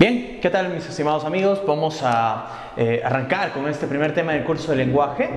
Bien, ¿qué tal mis estimados amigos? Vamos a arrancar con este primer tema del curso de lenguaje.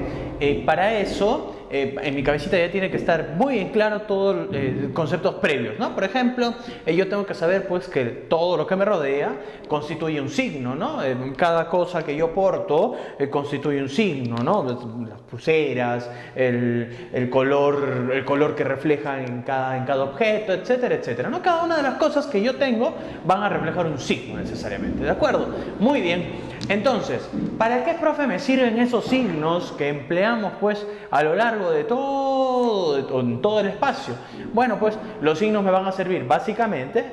Para eso, en mi cabecita ya tiene que estar muy en claro todos los conceptos previos, ¿no? Por ejemplo, yo tengo que saber pues que todo lo que me rodea constituye un signo, ¿no? Cada cosa que yo porto constituye un signo, ¿no? Las pulseras, el color que refleja en cada objeto, etcétera, etcétera, ¿no? Cada una de las cosas que yo tengo van a reflejar un signo necesariamente, ¿de acuerdo? Muy bien. Entonces, ¿para qué, profe, me sirven esos signos que empleamos pues a lo largo de todo el espacio? Bueno, pues los signos me van a servir básicamente,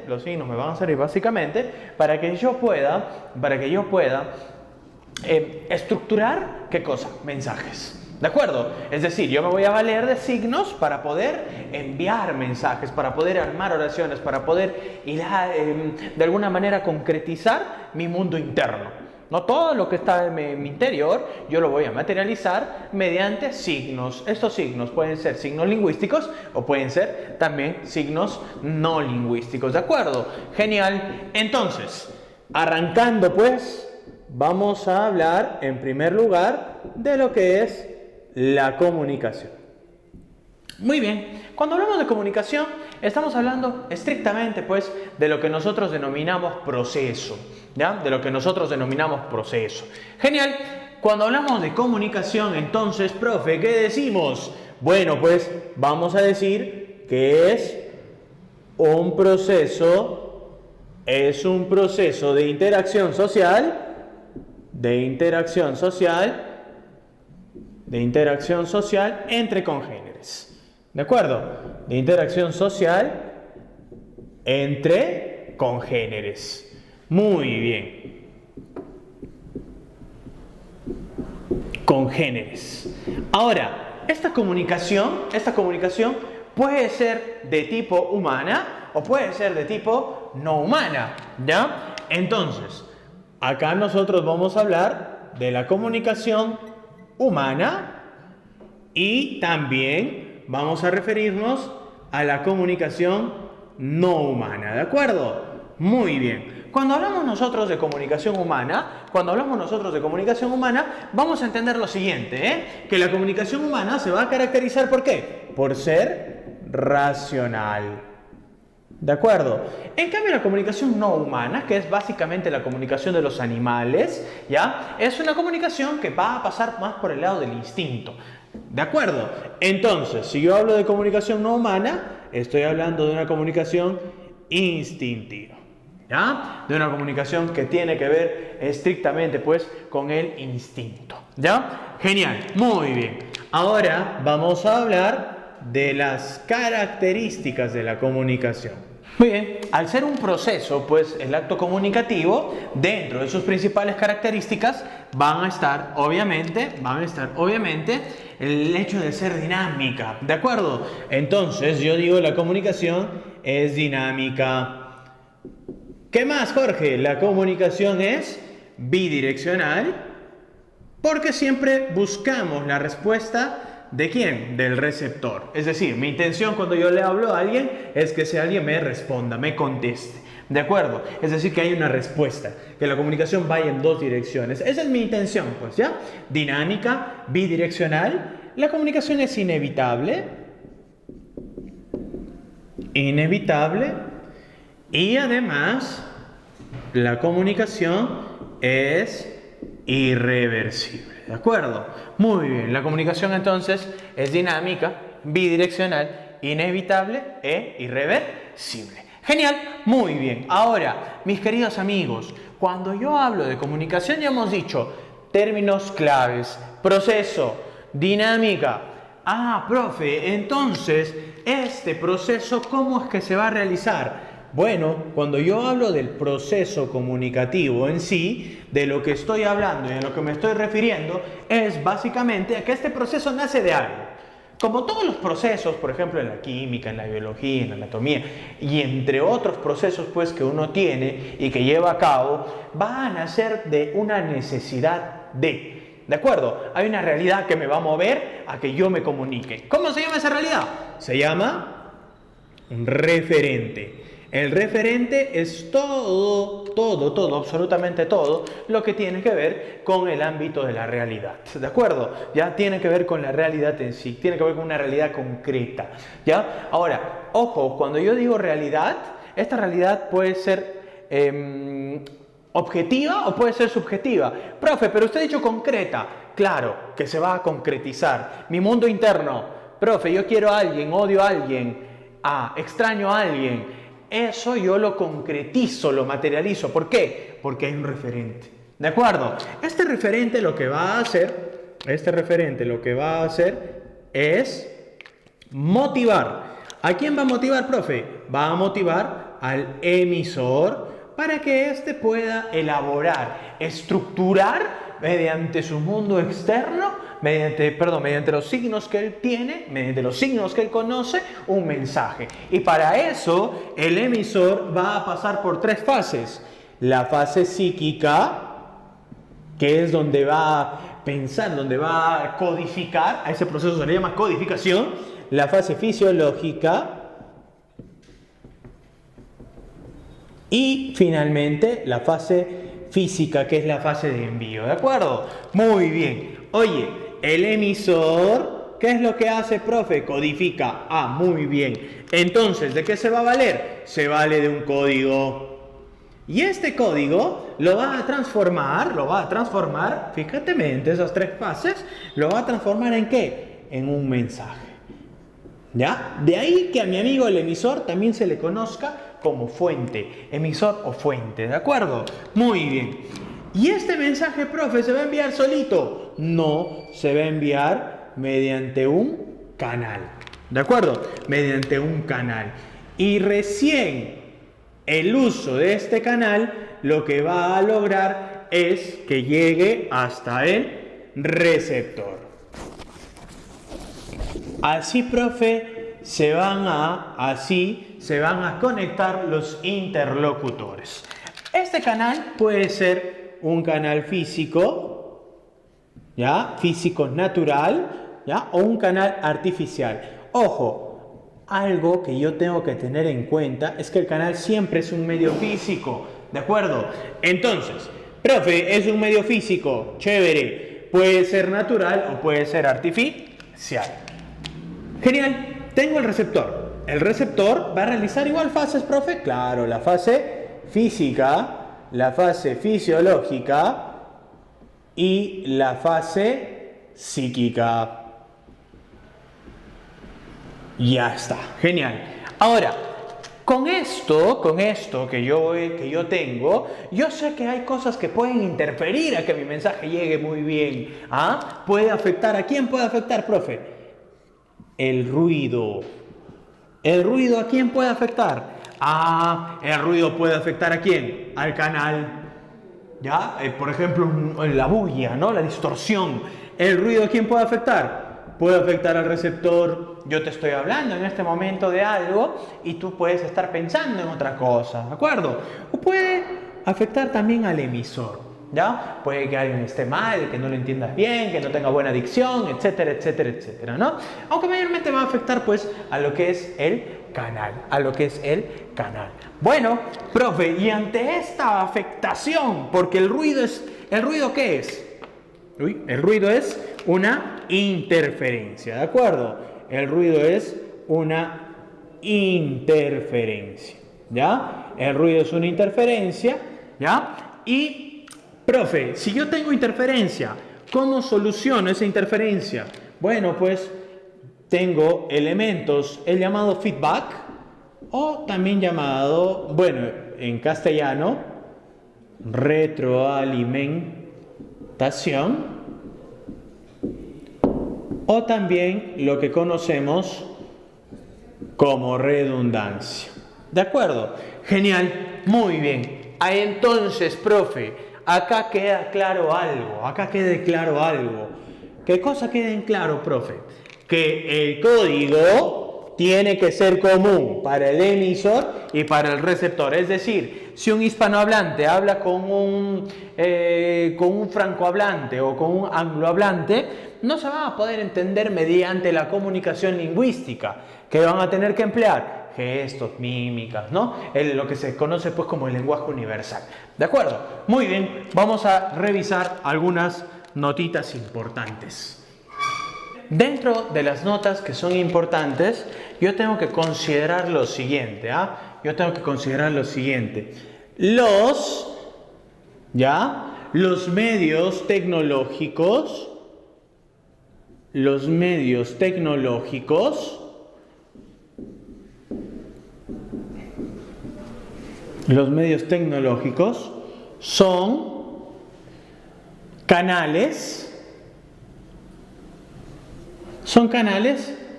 para que yo pueda estructurar, ¿qué cosa? Mensajes. ¿De acuerdo? Es decir, yo me voy a valer de signos para poder enviar mensajes, para poder armar oraciones, para poder de alguna manera concretizar mi mundo interno. No todo lo que está en mi interior yo lo voy a materializar mediante signos. Estos signos pueden ser signos lingüísticos o pueden ser también signos no lingüísticos. ¿De acuerdo? Genial. Entonces, arrancando pues, vamos a hablar en primer lugar de lo que es la comunicación. Muy bien, cuando hablamos de comunicación estamos hablando estrictamente pues de lo que nosotros denominamos proceso, ¿ya? De lo que nosotros denominamos proceso. Genial, cuando hablamos de comunicación entonces, profe, ¿qué decimos? Bueno, pues vamos a decir que es un proceso de interacción social, entre congéneres. ¿De acuerdo? De interacción social entre congéneres. Muy bien. Congéneres. Ahora, esta comunicación puede ser de tipo humana o puede ser de tipo no humana, ¿ya? Entonces, acá nosotros vamos a hablar de la comunicación humana y también vamos a referirnos a la comunicación no humana, ¿de acuerdo? Muy bien. Cuando hablamos nosotros de comunicación humana, vamos a entender lo siguiente, que la comunicación humana se va a caracterizar ¿por qué? Por ser racional. ¿De acuerdo? En cambio, la comunicación no humana, que es básicamente la comunicación de los animales, ¿ya? Es una comunicación que va a pasar más por el lado del instinto. ¿De acuerdo? Entonces, si yo hablo de comunicación no humana, estoy hablando de una comunicación instintiva, ¿ya? De una comunicación que tiene que ver estrictamente, pues, con el instinto, ¿ya? Genial, muy bien. Ahora vamos a hablar de las características de la comunicación. Muy bien, al ser un proceso, pues el acto comunicativo, dentro de sus principales características, van a estar obviamente el hecho de ser dinámica, ¿de acuerdo? Entonces yo digo la comunicación es dinámica. ¿Qué más, Jorge? La comunicación es bidireccional, porque siempre buscamos la respuesta ¿de quién? Del receptor. Es decir, mi intención cuando yo le hablo a alguien es que ese alguien me responda, me conteste. ¿De acuerdo? Es decir, que hay una respuesta, que la comunicación vaya en dos direcciones. Esa es mi intención, pues, ¿ya? Dinámica, bidireccional. La comunicación es inevitable. Y además, la comunicación es irreversible. ¿De acuerdo? Muy bien, la comunicación entonces es dinámica, bidireccional, inevitable e irreversible. Genial, muy bien. Ahora, mis queridos amigos, cuando yo hablo de comunicación ya hemos dicho términos claves, proceso, dinámica. Ah, profe, entonces, este proceso, ¿cómo es que se va a realizar? Bueno, cuando yo hablo del proceso comunicativo en sí, de lo que estoy hablando y a lo que me estoy refiriendo, es básicamente a que este proceso nace de algo. Como todos los procesos, por ejemplo en la química, en la biología, en la anatomía y entre otros procesos pues que uno tiene y que lleva a cabo, va a nacer de una necesidad de. ¿De acuerdo? Hay una realidad que me va a mover a que yo me comunique. ¿Cómo se llama esa realidad? Se llama un referente. El referente es todo, absolutamente todo lo que tiene que ver con el ámbito de la realidad, ¿de acuerdo? Ya tiene que ver con la realidad en sí, tiene que ver con una realidad concreta, ¿ya? Ahora, ojo, cuando yo digo realidad, esta realidad puede ser objetiva o puede ser subjetiva. Profe, pero usted ha dicho concreta. Claro, que se va a concretizar. Mi mundo interno. Profe, yo quiero a alguien, odio a alguien, extraño a alguien. Eso yo lo concretizo, lo materializo. ¿Por qué? Porque hay un referente. ¿De acuerdo? Este referente lo que va a hacer es motivar. ¿A quién va a motivar, profe? Va a motivar al emisor para que éste pueda elaborar, estructurar mediante su mundo externo, mediante los signos que él tiene, mediante los signos que él conoce, un mensaje. Y para eso el emisor va a pasar por 3 fases. La fase psíquica, que es donde va a pensar, donde va a codificar, a ese proceso se le llama codificación. La fase fisiológica y finalmente la fase física, que es la fase de envío, ¿de acuerdo? Muy bien. Oye, el emisor, ¿qué es lo que hace, profe? Codifica. Muy bien. Entonces, ¿de qué se va a valer? Se vale de un código. Y este código lo va a transformar, fíjate, esas 3 fases, lo va a transformar ¿en qué? En un mensaje. ¿Ya? De ahí que a mi amigo el emisor también se le conozca como fuente, emisor o fuente, ¿de acuerdo? Muy bien. ¿Y este mensaje, profe, se va a enviar solito? No, se va a enviar mediante un canal, ¿de acuerdo? Mediante un canal. Y recién el uso de este canal lo que va a lograr es que llegue hasta el receptor. Así, profe, se van a conectar los interlocutores. Este canal puede ser un canal físico, ¿ya? Físico natural, ¿ya? O un canal artificial. Ojo, algo que yo tengo que tener en cuenta es que el canal siempre es un medio físico, ¿de acuerdo? Entonces, profe, es un medio físico, chévere, puede ser natural o puede ser artificial. Genial, tengo el receptor. El receptor va a realizar igual fases, profe. Claro, la fase física, la fase fisiológica y la fase psíquica. Ya está, genial. Ahora, con esto que yo tengo, yo sé que hay cosas que pueden interferir a que mi mensaje llegue muy bien. ¿Puede afectar? ¿A quién puede afectar, profe? El ruido. ¿El ruido a quién puede afectar? El ruido puede afectar ¿a quién? Al canal. ¿Ya? Por ejemplo, la bulla, ¿no? La distorsión. ¿El ruido a quién puede afectar? Puede afectar al receptor. Yo te estoy hablando en este momento de algo y tú puedes estar pensando en otra cosa, ¿de acuerdo? O puede afectar también al emisor. ¿Ya? Puede que alguien esté mal, que no lo entiendas bien, que no tenga buena dicción, etcétera, etcétera, etcétera, ¿no? Aunque mayormente va a afectar, pues, a lo que es el canal, Bueno, profe, y ante esta afectación, porque ¿el ruido qué es? El ruido es una interferencia, ¿de acuerdo? El ruido es una interferencia, ¿ya? El ruido es una interferencia, ¿ya? Y profe, si yo tengo interferencia, ¿cómo soluciono esa interferencia? Bueno, pues tengo elementos, el llamado feedback, o también llamado, bueno, en castellano, retroalimentación, o también lo que conocemos como redundancia. ¿De acuerdo? Genial, muy bien. Entonces, profe, acá queda claro algo. ¿Qué cosa queda en claro, profe? Que el código tiene que ser común para el emisor y para el receptor. Es decir, si un hispanohablante habla con un francohablante o con un anglohablante, no se va a poder entender mediante la comunicación lingüística. ¿Qué van a tener que emplear? gestos, mímicas, ¿no? Lo que se conoce pues como el lenguaje universal. ¿De acuerdo? Muy bien, vamos a revisar algunas notitas importantes. Dentro de las notas que son importantes, yo tengo que considerar lo siguiente, Yo tengo que considerar lo siguiente. Los medios tecnológicos, son canales,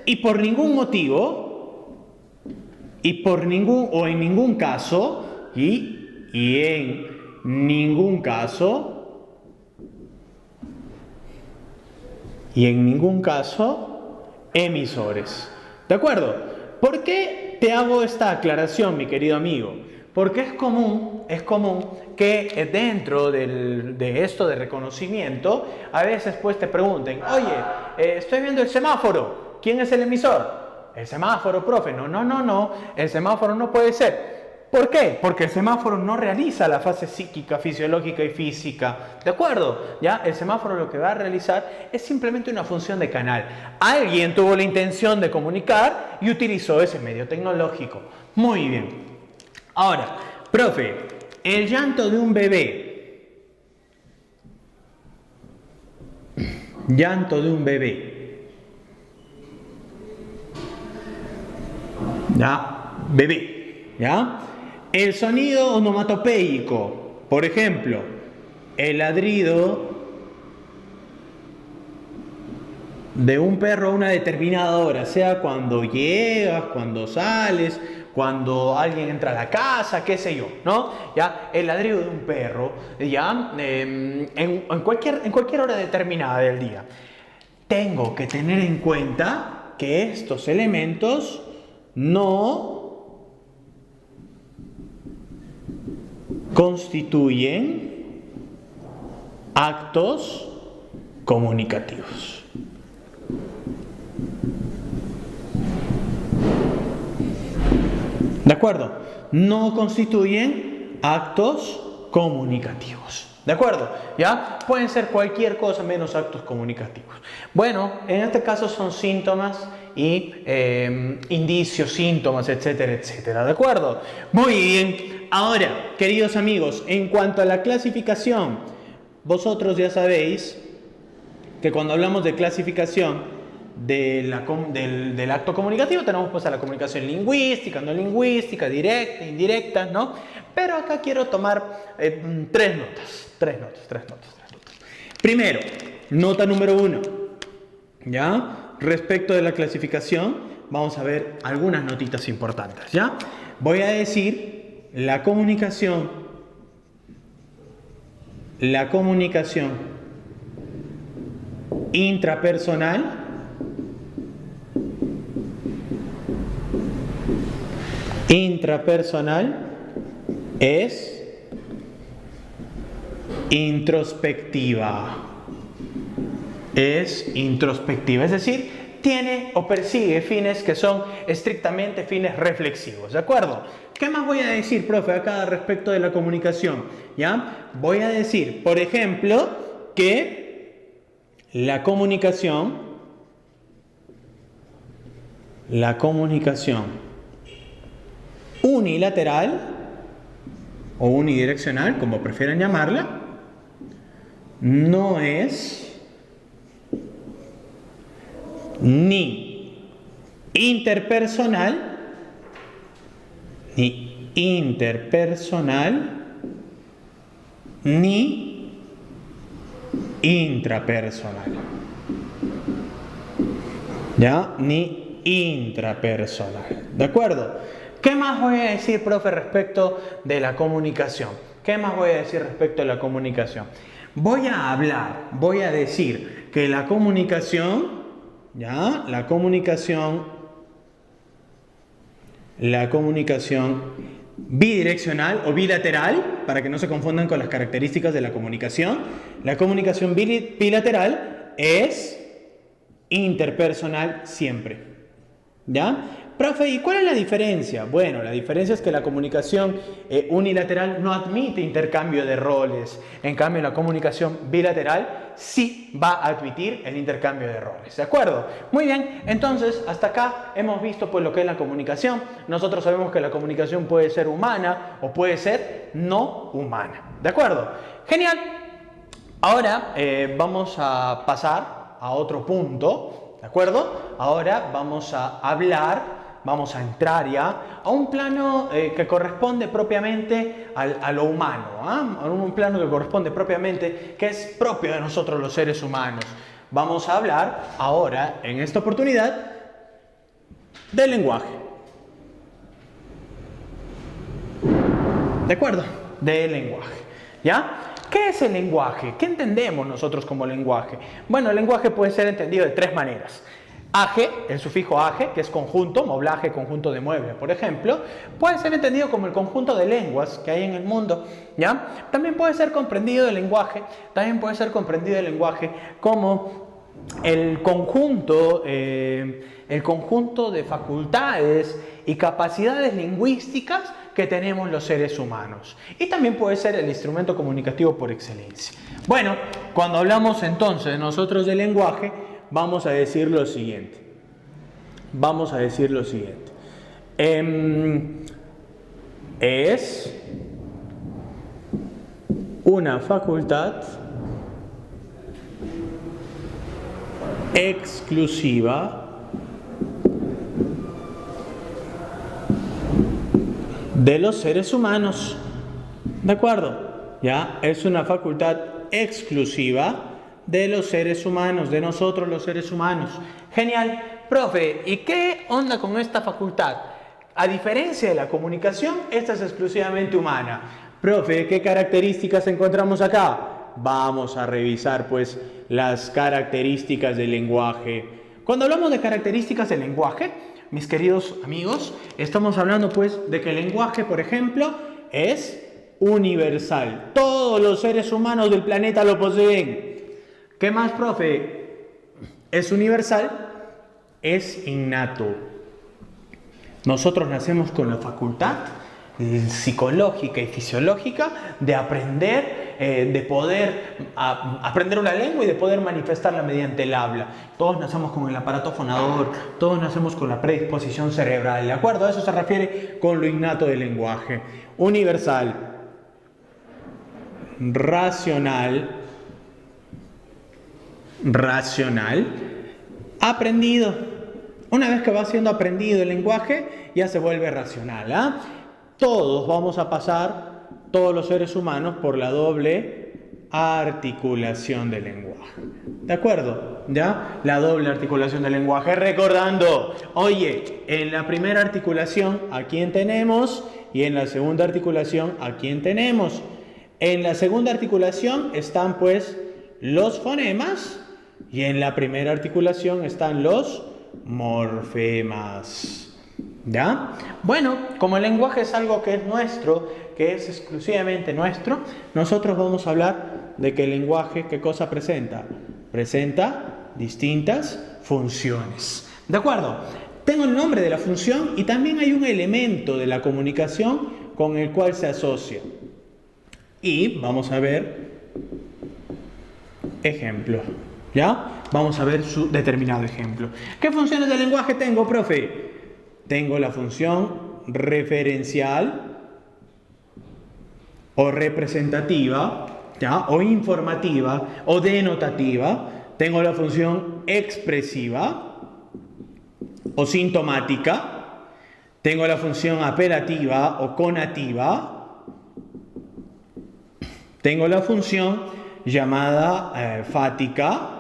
y por ningún motivo, en ningún caso, emisores. ¿De acuerdo? ¿Por qué te hago esta aclaración, mi querido amigo? Porque es común que dentro de esto de reconocimiento, a veces pues te pregunten, oye, estoy viendo el semáforo, ¿quién es el emisor? El semáforo, profe. No, el semáforo no puede ser. ¿Por qué? Porque el semáforo no realiza la fase psíquica, fisiológica y física. ¿De acuerdo? ¿Ya? El semáforo lo que va a realizar es simplemente una función de canal. Alguien tuvo la intención de comunicar y utilizó ese medio tecnológico. Muy bien. Ahora, profe, el llanto de un bebé. Bebé. El sonido onomatopeico, por ejemplo, el ladrido de un perro a una determinada hora, sea cuando llegas, cuando sales, cuando alguien entra a la casa, qué sé yo, ¿no? El ladrido de un perro, en cualquier hora determinada del día. Tengo que tener en cuenta que estos elementos no constituyen actos comunicativos. ¿De acuerdo? No constituyen actos comunicativos. ¿De acuerdo? Pueden ser cualquier cosa menos actos comunicativos. Bueno, en este caso son síntomas y indicios, síntomas, etcétera, etcétera. ¿De acuerdo? Muy bien. Ahora, queridos amigos, en cuanto a la clasificación, vosotros ya sabéis que cuando hablamos de clasificación del acto comunicativo tenemos pues a la comunicación lingüística, no lingüística, directa, indirecta, ¿no? Pero acá quiero tomar tres notas. Primero, nota número 1, respecto de la clasificación, vamos a ver algunas notitas importantes, Voy a decir la comunicación intrapersonal es introspectiva. Es decir, tiene o persigue fines que son estrictamente fines reflexivos, ¿de acuerdo? ¿Qué más voy a decir, profe, acá respecto de la comunicación? Voy a decir, por ejemplo, que la comunicación unilateral o unidireccional, como prefieran llamarla, no es ni interpersonal ni intrapersonal. Ni intrapersonal. ¿De acuerdo? ¿Qué más voy a decir, profe, respecto de la comunicación? Voy a decir que la comunicación bidireccional o bilateral, para que no se confundan con las características de la comunicación, la comunicación bilateral es interpersonal siempre. Profe, ¿y cuál es la diferencia? Bueno, la diferencia es que la comunicación unilateral no admite intercambio de roles. En cambio, la comunicación bilateral sí va a admitir el intercambio de roles. ¿De acuerdo? Muy bien, entonces hasta acá hemos visto pues lo que es la comunicación. Nosotros sabemos que la comunicación puede ser humana o puede ser no humana. ¿De acuerdo? Genial. Ahora vamos a pasar a otro punto. ¿De acuerdo? Ahora vamos a hablar. Vamos a entrar ya a un plano que corresponde propiamente a lo humano, a un plano que corresponde propiamente, que es propio de nosotros los seres humanos. Vamos a hablar ahora, en esta oportunidad, del lenguaje. ¿De acuerdo? Del lenguaje. ¿Ya? ¿Qué es el lenguaje? ¿Qué entendemos nosotros como lenguaje? Bueno, el lenguaje puede ser entendido de tres maneras. Age, el sufijo age, que es conjunto, moblaje, conjunto de muebles, por ejemplo, puede ser entendido como el conjunto de lenguas que hay en el mundo, ¿ya? También puede ser comprendido el lenguaje, como el conjunto de facultades y capacidades lingüísticas que tenemos los seres humanos. Y también puede ser el instrumento comunicativo por excelencia. Bueno, cuando hablamos entonces nosotros del lenguaje, vamos a decir lo siguiente. Es una facultad exclusiva de los seres humanos. ¿De acuerdo? ¿Ya? Es una facultad exclusiva de los seres humanos, de nosotros los seres humanos. Genial. Profe, ¿y qué onda con esta facultad? A diferencia de la comunicación, esta es exclusivamente humana. Profe, ¿qué características encontramos acá? Vamos a revisar pues las características del lenguaje. Cuando hablamos de características del lenguaje, mis queridos amigos, estamos hablando pues de que el lenguaje, por ejemplo, es universal. Todos los seres humanos del planeta lo poseen. ¿Qué más, profe? Es universal, es innato. Nosotros nacemos con la facultad psicológica y fisiológica de aprender, de poder aprender una lengua y de poder manifestarla mediante el habla. Todos nacemos con el aparato fonador, todos nacemos con la predisposición cerebral, ¿de acuerdo? A eso se refiere con lo innato del lenguaje. Universal, racional, aprendido. Una vez que va siendo aprendido el lenguaje, ya se vuelve racional. Todos vamos a pasar, todos los seres humanos, por la doble articulación del lenguaje. ¿De acuerdo? ¿Ya? La doble articulación del lenguaje. Recordando, oye, en la primera articulación, ¿a quién tenemos? Y en la segunda articulación, ¿a quién tenemos? En la segunda articulación están pues los fonemas y en la primera articulación están los morfemas. ¿Ya? Bueno, como el lenguaje es algo que es nuestro, que es exclusivamente nuestro, nosotros vamos a hablar de que el lenguaje, ¿qué cosa presenta? Presenta distintas funciones. ¿De acuerdo? Tengo el nombre de la función y también hay un elemento de la comunicación con el cual se asocia. Y vamos a ver ejemplo. ¿Ya? Vamos a ver su determinado ejemplo. ¿Qué funciones del lenguaje tengo, profe? Tengo la función referencial o representativa, ¿ya? O informativa o denotativa. Tengo la función expresiva o sintomática. Tengo la función apelativa o conativa. Tengo la función llamada fática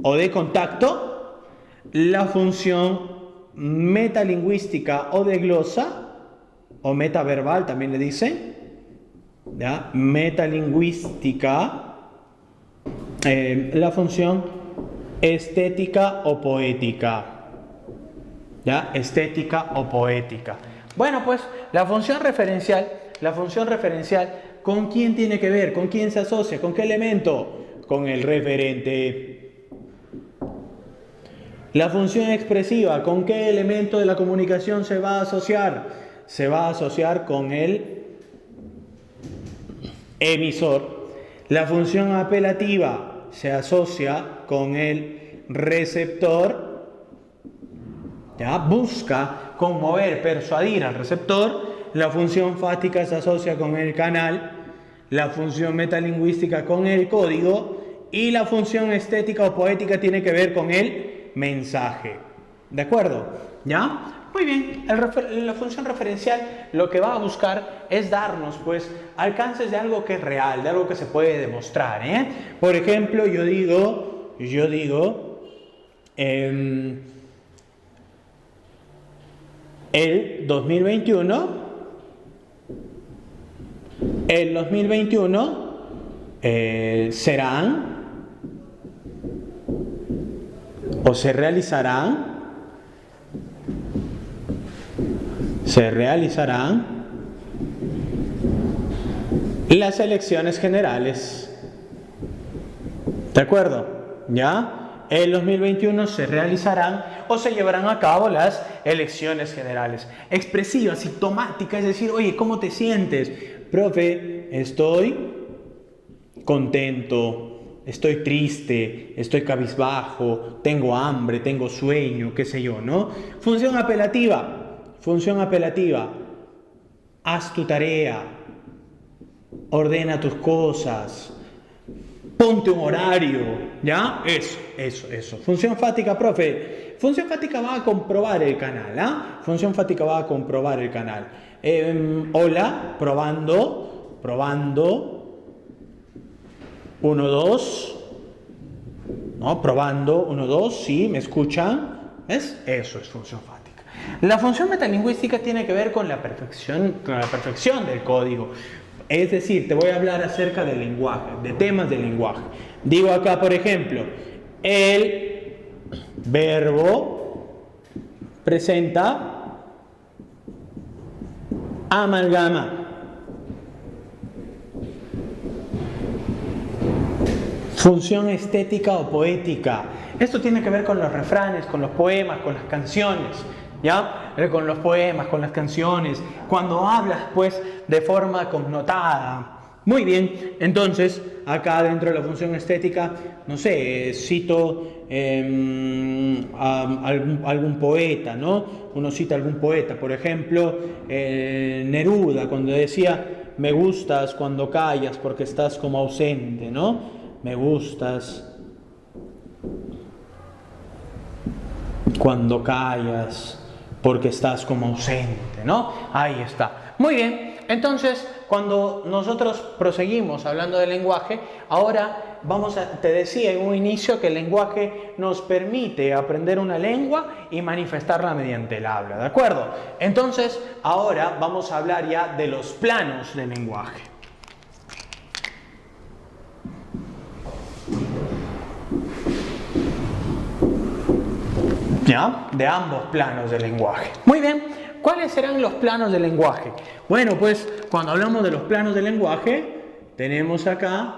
o de contacto, la función metalingüística o de glosa, o metaverbal también le dicen, ¿ya? Metalingüística, la función estética o poética, ¿ya? Estética o poética. Bueno, pues la función referencial, ¿con quién tiene que ver? ¿Con quién se asocia? ¿Con qué elemento? Con el referente. La función expresiva, ¿con qué elemento de la comunicación se va a asociar? Se va a asociar con el emisor. La función apelativa se asocia con el receptor. ¿Ya? Busca conmover, persuadir al receptor. La función fáctica se asocia con el canal. La función metalingüística con el código. Y la función estética o poética tiene que ver con el mensaje. ¿De acuerdo? ¿Ya? Muy bien, la función referencial lo que va a buscar es darnos pues alcances de algo que es real, de algo que se puede demostrar, ¿eh? Por ejemplo, yo digo el 2021 serán o se realizarán las elecciones generales. ¿De acuerdo? ¿Ya? El 2021 se realizarán o se llevarán a cabo las elecciones generales. Expresiva, sintomática, es decir, oye, ¿cómo te sientes? Profe, estoy contento, estoy triste, estoy cabizbajo, tengo hambre, tengo sueño, qué sé yo, ¿no? Función apelativa. Haz tu tarea, ordena tus cosas, ponte un horario, ¿ya? Eso. Función fática, profe. Función fática va a comprobar el canal, ¿ah? Función fática va a comprobar el canal. Hola, probando. 1, 2. ¿No? Probando, 1, 2, sí, ¿me escuchan? ¿Ves? Eso es función fática. La función metalingüística tiene que ver con la perfección del código. Es decir, te voy a hablar acerca del lenguaje, de temas del lenguaje. Digo acá, por ejemplo, el verbo presenta amalgama. Función estética o poética. Esto tiene que ver con los refranes, con los poemas, con las canciones. ¿Ya? Con los poemas, con las canciones, cuando hablas pues de forma connotada. Muy bien, entonces acá dentro de la función estética, no sé, cito algún poeta, ¿no? Uno cita algún poeta, por ejemplo, Neruda, cuando decía, me gustas cuando callas porque estás como ausente, ¿no? Me gustas cuando callas porque estás como ausente, ¿no? Ahí está. Muy bien, entonces cuando nosotros proseguimos hablando del lenguaje, ahora te decía en un inicio que el lenguaje nos permite aprender una lengua y manifestarla mediante el habla, ¿de acuerdo? Entonces ahora vamos a hablar ya de los planos del lenguaje. ¿Ya? De ambos planos del lenguaje. Muy bien, ¿cuáles serán los planos del lenguaje? Bueno, pues cuando hablamos de los planos del lenguaje, tenemos acá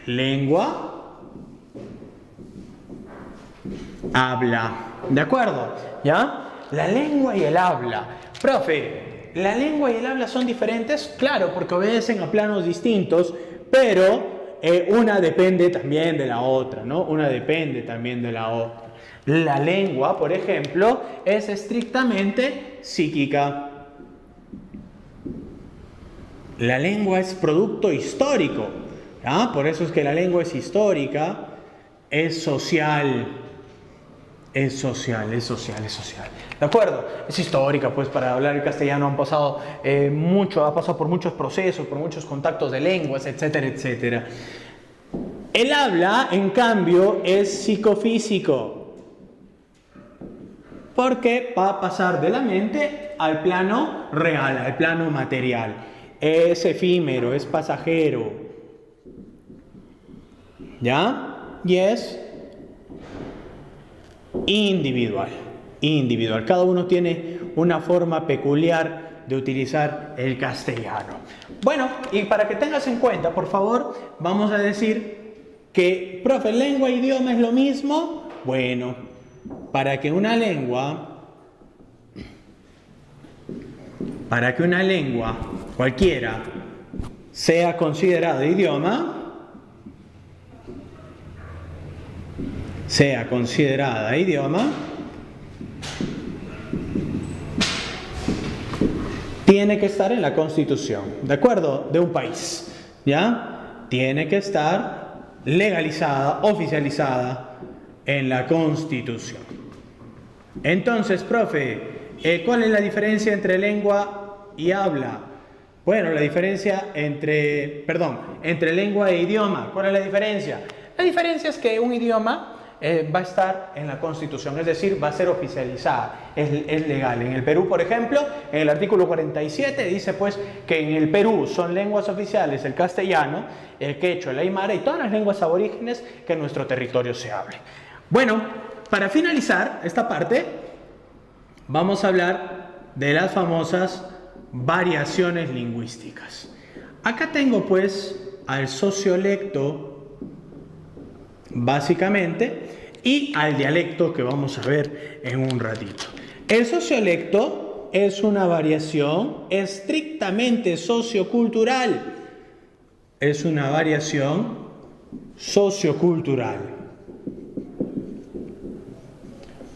lengua, habla. ¿De acuerdo? ¿Ya? La lengua y el habla. Profe, ¿la lengua y el habla son diferentes? Claro, porque obedecen a planos distintos, pero una depende también de la otra, ¿no? Una depende también de la otra. La lengua, por ejemplo, es estrictamente psíquica. La lengua es producto histórico, ¿ya? Por eso es que la lengua es histórica, es social. Es social. ¿De acuerdo? Es histórica, pues para hablar el castellano ha pasado por muchos procesos, por muchos contactos de lenguas, etcétera, etcétera. El habla, en cambio, es psicofísico. Porque va a pasar de la mente al plano real, al plano material. Es efímero, es pasajero. ¿Ya? Y es individual. Cada uno tiene una forma peculiar de utilizar el castellano. Bueno, y para que tengas en cuenta, por favor, vamos a decir que, profe, lengua e idioma es lo mismo. Bueno, para que una lengua cualquiera sea considerada idioma, tiene que estar en la Constitución, ¿de acuerdo? De un país, ¿ya? Tiene que estar legalizada, oficializada en la Constitución. Entonces, profe, ¿cuál es la diferencia entre lengua y habla? Bueno, la diferencia entre lengua e idioma. ¿Cuál es la diferencia? La diferencia es que un idioma va a estar en la Constitución, es decir, va a ser oficializada, es legal. En el Perú, por ejemplo, en el artículo 47 dice pues que en el Perú son lenguas oficiales el castellano, el quechua, el aymara y todas las lenguas aborígenes que en nuestro territorio se hablen. Bueno, para finalizar esta parte, vamos a hablar de las famosas variaciones lingüísticas. Acá tengo pues al sociolecto, básicamente, y al dialecto que vamos a ver en un ratito. El sociolecto es una variación estrictamente sociocultural. Es una variación sociocultural.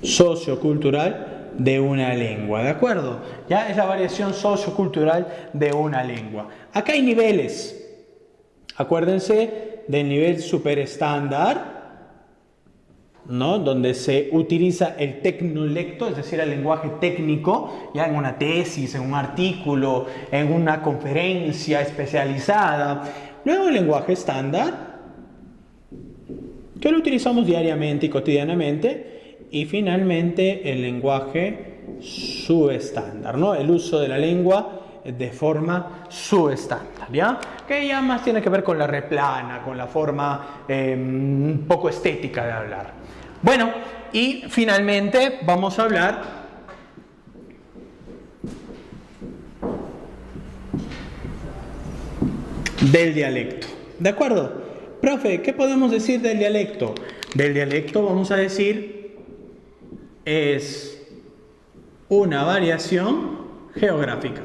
Sociocultural de una lengua, ¿de acuerdo? Ya es la variación sociocultural de una lengua. Acá hay niveles. Acuérdense del nivel superestándar, ¿no? Donde se utiliza el tecnolecto, es decir, el lenguaje técnico, ya en una tesis, en un artículo, en una conferencia especializada. Luego el lenguaje estándar, que lo utilizamos diariamente y cotidianamente. Y finalmente el lenguaje subestándar, ¿no? El uso de la lengua de forma subestándar, ¿ya? Que ya más tiene que ver con la replana, con la forma un poco estética de hablar. Bueno, y finalmente vamos a hablar del dialecto. ¿De acuerdo? Profe, ¿qué podemos decir del dialecto? Del dialecto vamos a decir es una variación geográfica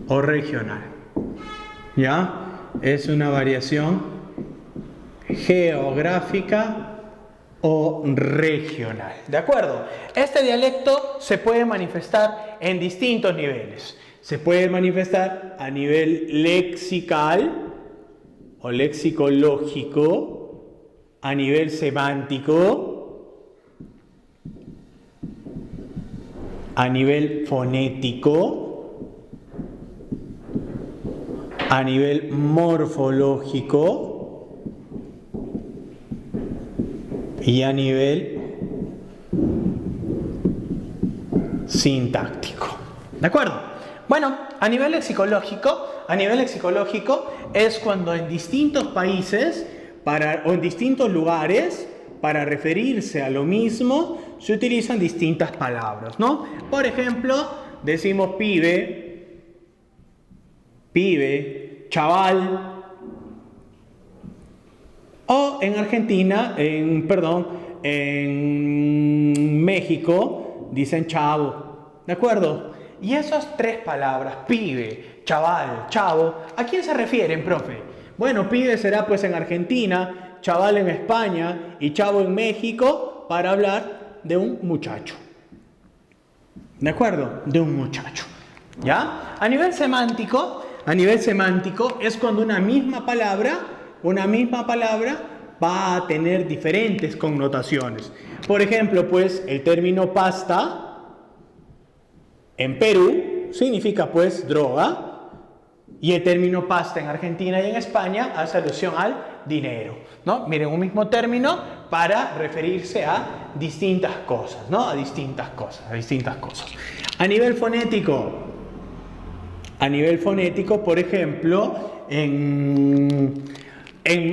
o regional. ¿Ya? Es una variación geográfica o regional. ¿De acuerdo? Este dialecto se puede manifestar en distintos niveles. Se puede manifestar a nivel lexical o lexicológico, a nivel semántico, a nivel fonético, a nivel morfológico y a nivel sintáctico. ¿De acuerdo? Bueno, a nivel lexicológico es cuando en distintos países o en distintos lugares, para referirse a lo mismo, se utilizan distintas palabras, ¿no? Por ejemplo, decimos pibe, chaval. O en Argentina, en México, dicen chavo. ¿De acuerdo? Y esas tres palabras, pibe, chaval, chavo, ¿a quién se refieren, profe? Bueno, pibe será pues en Argentina, chaval en España y chavo en México, para hablar de un muchacho. ¿De acuerdo? De un muchacho. ¿Ya? A nivel semántico es cuando una misma palabra va a tener diferentes connotaciones. Por ejemplo, pues el término pasta en Perú significa pues droga, y el término pasta en Argentina y en España hace alusión al dinero, ¿no? Miren, un mismo término para referirse a distintas cosas, ¿no? A distintas cosas. A nivel fonético, por ejemplo, en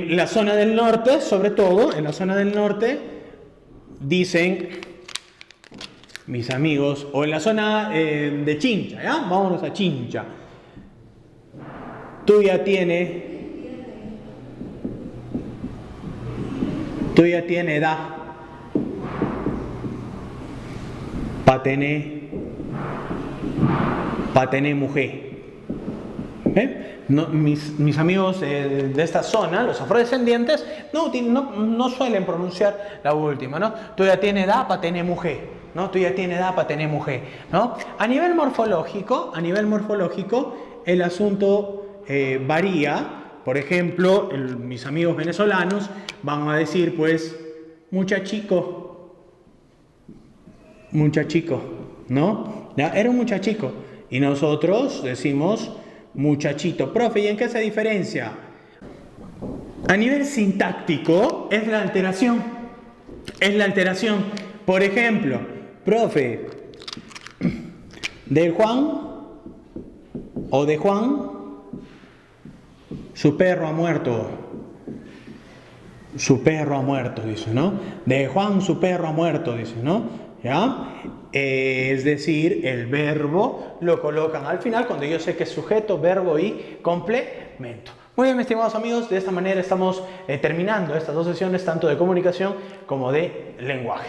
la zona del norte, sobre todo, en la zona del norte, dicen mis amigos, o en la zona de Chincha, ¿ya? Vámonos a Chincha. Tú ya tienes edad. pa tener mujer. No, mis amigos de esta zona, los afrodescendientes, no suelen pronunciar la última, ¿no? Tú ya tienes edad para tener mujer, ¿no? Tú ya tienes edad para tener mujer, ¿no? A nivel morfológico, el asunto varía. Por ejemplo, mis amigos venezolanos van a decir, pues, muchachico, ¿no? Ya, era un muchachico. Y nosotros decimos muchachito. Profe, ¿y en qué se diferencia? A nivel sintáctico es la alteración. Por ejemplo, profe, del Juan o de Juan, su perro ha muerto. Su perro ha muerto, dice, ¿no? De Juan, su perro ha muerto, dice, ¿no? ¿Ya? Es decir, el verbo lo colocan al final cuando yo sé que es sujeto, verbo y complemento. Muy bien, mis estimados amigos, de esta manera estamos terminando estas dos sesiones tanto de comunicación como de lenguaje.